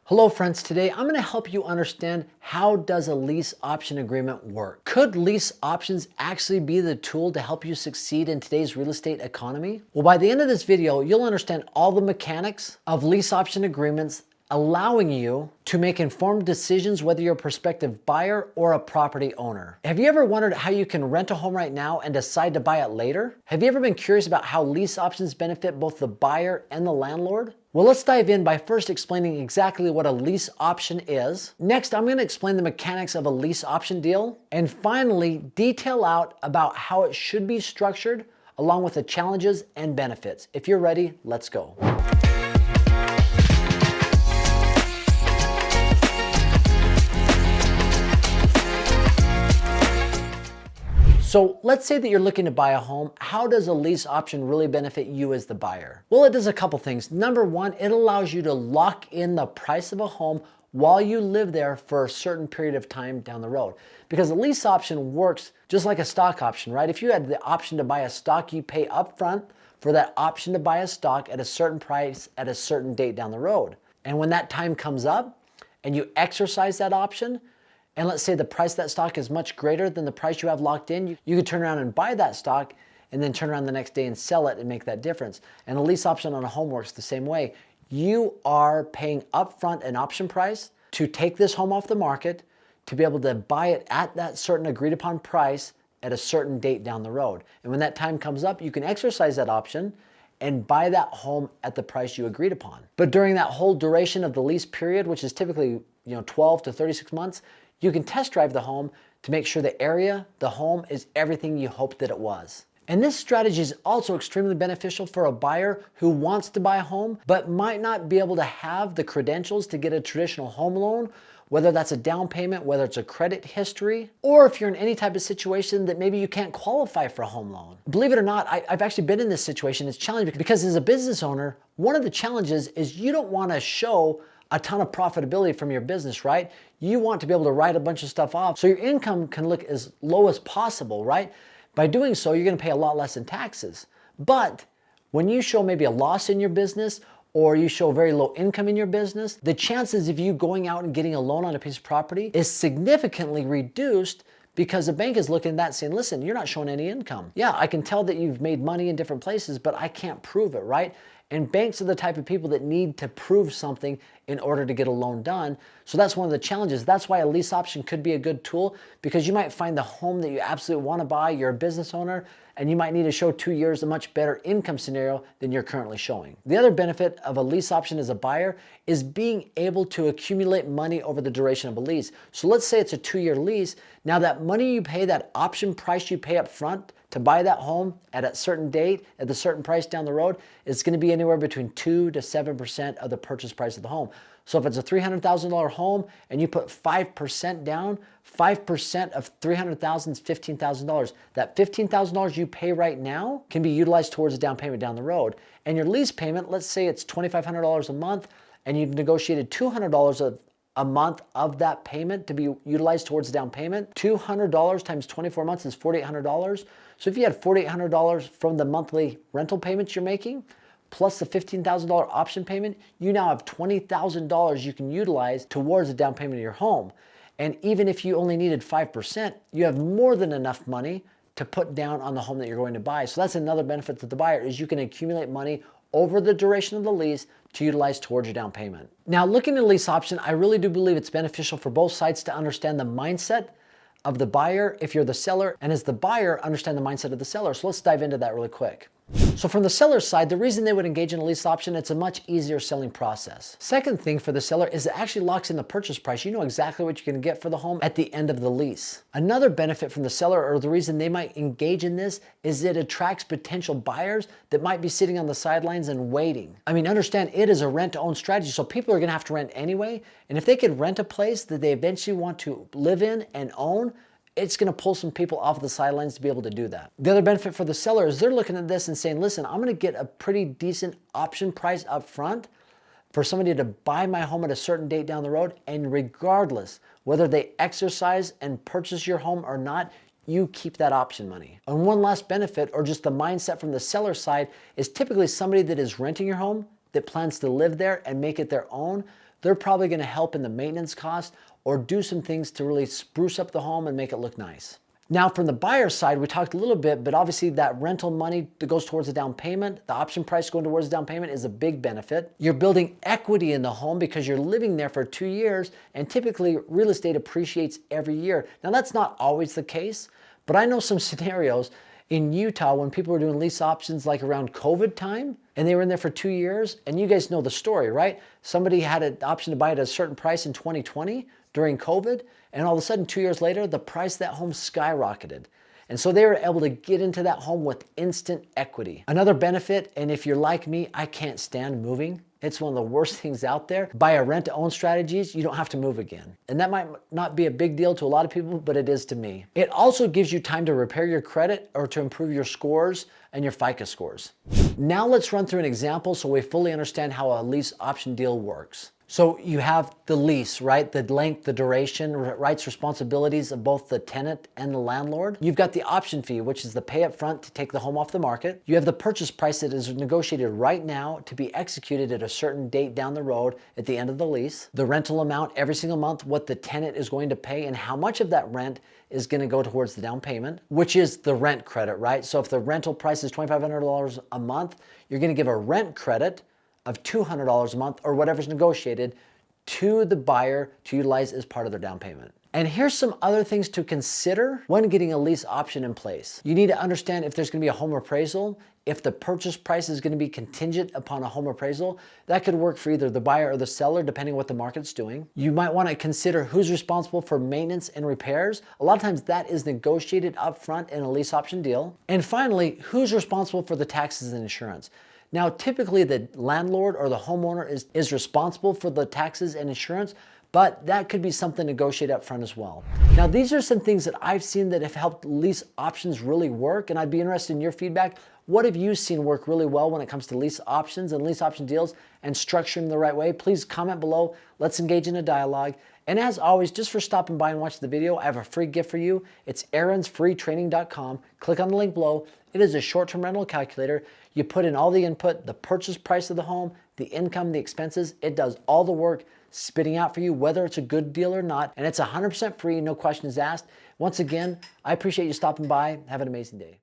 Hello friends, today I'm going to help you understand how does a lease option agreement work. Could lease options actually be the tool to help you succeed in today's real estate economy? Well, by the end of this video, you'll understand all the mechanics of lease option agreements, allowing you to make informed decisions whether you're a prospective buyer or a property owner. Have you ever wondered how you can rent a home right now and decide to buy it later? Have you ever been curious about how lease options benefit both the buyer and the landlord? Well, let's dive in by first explaining exactly what a lease option is. Next, I'm going to explain the mechanics of a lease option deal. And finally, detail out about how it should be structured along with the challenges and benefits. If you're ready, let's go. So let's say that you're looking to buy a home. How does a lease option really benefit you as the buyer? Well, it does a couple things. Number one, it allows you to lock in the price of a home while you live there for a certain period of time down the road. Because a lease option works just like a stock option, right? If you had the option to buy a stock, you pay upfront for that option to buy a stock at a certain price at a certain date down the road. And when that time comes up and you exercise that option, and let's say the price of that stock is much greater than the price you have locked in, you could turn around and buy that stock and then turn around the next day and sell it and make that difference. And a lease option on a home works the same way. You are paying upfront an option price to take this home off the market, to be able to buy it at that certain agreed upon price at a certain date down the road. And when that time comes up, you can exercise that option and buy that home at the price you agreed upon. But during that whole duration of the lease period, which is typically 12 to 36 months, you can test drive the home to make sure the area, the home, is everything you hoped that it was. And this strategy is also extremely beneficial for a buyer who wants to buy a home, but might not be able to have the credentials to get a traditional home loan, whether that's a down payment, whether it's a credit history, or if you're in any type of situation that maybe you can't qualify for a home loan. Believe it or not, I've actually been in this situation. It's challenging because as a business owner, one of the challenges is you don't want to show a ton of profitability from your business, right? You want to be able to write a bunch of stuff off so your income can look as low as possible, right? By doing so, you're going to pay a lot less in taxes. But when you show maybe a loss in your business or you show very low income in your business, the chances of you going out and getting a loan on a piece of property is significantly reduced because the bank is looking at that and saying, listen, you're not showing any income. Yeah, I can tell that you've made money in different places, but I can't prove it, right? And banks are the type of people that need to prove something in order to get a loan done. So that's one of the challenges. That's why a lease option could be a good tool, because you might find the home that you absolutely want to buy. You're a business owner and you might need to show 2 years a much better income scenario than you're currently showing. The other benefit of a lease option as a buyer is being able to accumulate money over the duration of a lease. So let's say it's a 2-year lease. Now that money you pay, that option price you pay up front to buy that home at a certain date, at a certain price down the road, is going to be anywhere between 2 to 7% of the purchase price of the home. So if it's a $300,000 home and you put 5% down, 5% of $300,000 is $15,000. That $15,000 you pay right now can be utilized towards a down payment down the road. And your lease payment, let's say it's $2,500 a month and you've negotiated $200 a month of that payment to be utilized towards the down payment. $200 times 24 months is $4,800. So if you had $4,800 from the monthly rental payments you're making, plus the $15,000 option payment, you now have $20,000 you can utilize towards the down payment of your home. And even if you only needed 5%, you have more than enough money to put down on the home that you're going to buy. So that's another benefit to the buyer, is you can accumulate money over the duration of the lease to utilize towards your down payment. Now, looking at a lease option, I really do believe it's beneficial for both sides to understand the mindset of the buyer if you're the seller, and as the buyer, understand the mindset of the seller. So let's dive into that really quick. So from the seller's side, the reason they would engage in a lease option, it's a much easier selling process. Second thing for the seller is it actually locks in the purchase price. You know exactly what you're going to get for the home at the end of the lease. Another benefit from the seller, or the reason they might engage in this, is it attracts potential buyers that might be sitting on the sidelines and waiting. I mean, understand it is a rent-to-own strategy, so people are going to have to rent anyway. And if they could rent a place that they eventually want to live in and own, it's going to pull some people off the sidelines to be able to do that. The other benefit for the seller is they're looking at this and saying, listen, I'm going to get a pretty decent option price up front for somebody to buy my home at a certain date down the road. And regardless, whether they exercise and purchase your home or not, you keep that option money. And one last benefit, or just the mindset from the seller side, is typically somebody that is renting your home that plans to live there and make it their own, they're probably going to help in the maintenance cost or do some things to really spruce up the home and make it look nice. Now, from the buyer side, we talked a little bit, but obviously that rental money that goes towards the down payment, the option price going towards the down payment is a big benefit. You're building equity in the home because you're living there for 2 years, and typically real estate appreciates every year. Now, that's not always the case, but I know some scenarios in Utah when people were doing lease options like around COVID time, and they were in there for 2 years, and you guys know the story, right? Somebody had an option to buy it at a certain price in 2020 during COVID, and all of a sudden 2 years later, the price of that home skyrocketed. And so they were able to get into that home with instant equity. Another benefit, and if you're like me, I can't stand moving. It's one of the worst things out there. By a rent-to-own strategies, you don't have to move again. And that might not be a big deal to a lot of people, but it is to me. It also gives you time to repair your credit or to improve your scores and your FICO scores. Now let's run through an example so we fully understand how a lease option deal works. So you have the lease, right? The length, the duration, rights, responsibilities of both the tenant and the landlord. You've got the option fee, which is the pay up front to take the home off the market. You have the purchase price that is negotiated right now to be executed at a certain date down the road at the end of the lease. The rental amount every single month, what the tenant is going to pay and how much of that rent is going to go towards the down payment, which is the rent credit, right? So if the rental price is $2,500 a month, you're going to give a rent credit of $200 a month or whatever's negotiated to the buyer to utilize as part of their down payment. And here's some other things to consider when getting a lease option in place. You need to understand if there's going to be a home appraisal, if the purchase price is going to be contingent upon a home appraisal. That could work for either the buyer or the seller, depending on what the market's doing. You might want to consider who's responsible for maintenance and repairs. A lot of times that is negotiated up front in a lease option deal. And finally, who's responsible for the taxes and insurance. Now, typically the landlord or the homeowner is responsible for the taxes and insurance, but that could be something negotiated up front as well. Now, these are some things that I've seen that have helped lease options really work, and I'd be interested in your feedback. What have you seen work really well when it comes to lease options and lease option deals and structuring them the right way? Please comment below. Let's engage in a dialogue. And as always, just for stopping by and watching the video, I have a free gift for you. It's aaronsfreetraining.com. Click on the link below. It is a short-term rental calculator. You put in all the input, the purchase price of the home, the income, the expenses. It does all the work, spitting out for you whether it's a good deal or not. And it's 100% free, no questions asked. Once again, I appreciate you stopping by. Have an amazing day.